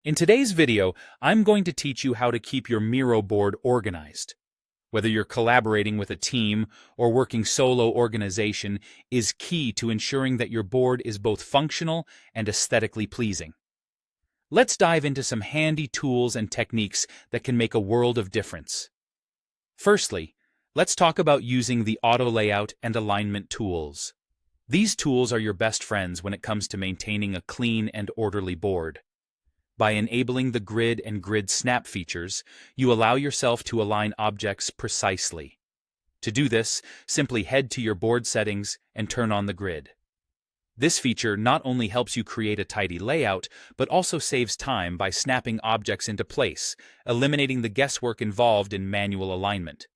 In today's video, I'm going to teach you how to keep your Miro board organized. Whether you're collaborating with a team or working solo, organization is key to ensuring that your board is both functional and aesthetically pleasing. Let's dive into some handy tools and techniques that can make a world of difference. Firstly, let's talk about using the auto layout and alignment tools. These tools are your best friends when it comes to maintaining a clean and orderly board. By enabling the grid and grid snap features, you allow yourself to align objects precisely. To do this, simply head to your board settings and turn on the grid. This feature not only helps you create a tidy layout, but also saves time by snapping objects into place, eliminating the guesswork involved in manual alignment.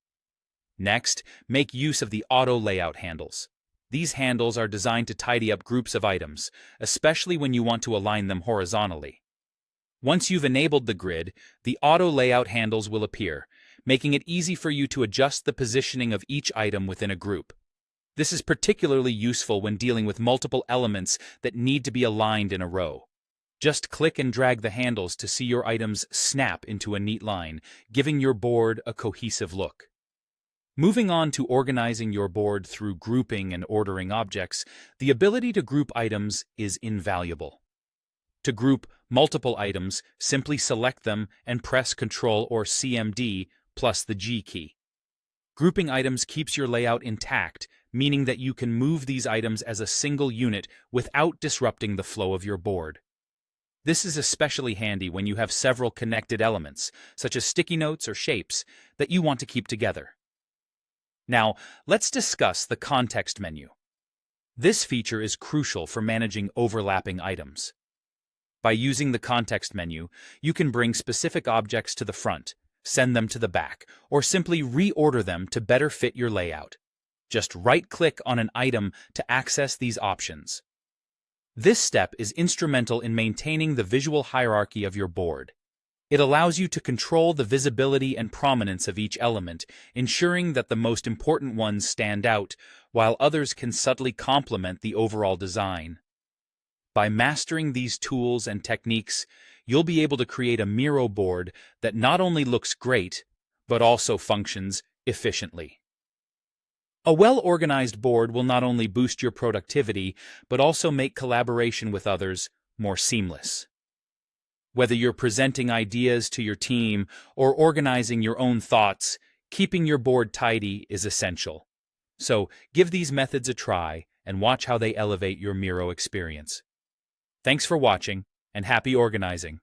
Next, make use of the auto layout handles. These handles are designed to tidy up groups of items, especially when you want to align them horizontally. Once you've enabled the grid, the auto layout handles will appear, making it easy for you to adjust the positioning of each item within a group. This is particularly useful when dealing with multiple elements that need to be aligned in a row. Just click and drag the handles to see your items snap into a neat line, giving your board a cohesive look. Moving on to organizing your board through grouping and ordering objects, the ability to group items is invaluable. To group multiple items, simply select them and press Ctrl or CMD plus the G key. Grouping items keeps your layout intact, meaning that you can move these items as a single unit without disrupting the flow of your board. This is especially handy when you have several connected elements, such as sticky notes or shapes, that you want to keep together. Now, let's discuss the context menu. This feature is crucial for managing overlapping items. By using the context menu, you can bring specific objects to the front, send them to the back, or simply reorder them to better fit your layout. Just right-click on an item to access these options. This step is instrumental in maintaining the visual hierarchy of your board. It allows you to control the visibility and prominence of each element, ensuring that the most important ones stand out, while others can subtly complement the overall design. By mastering these tools and techniques, you'll be able to create a Miro board that not only looks great, but also functions efficiently. A well-organized board will not only boost your productivity, but also make collaboration with others more seamless. Whether you're presenting ideas to your team or organizing your own thoughts, keeping your board tidy is essential. So, give these methods a try and watch how they elevate your Miro experience. Thanks for watching, and happy organizing!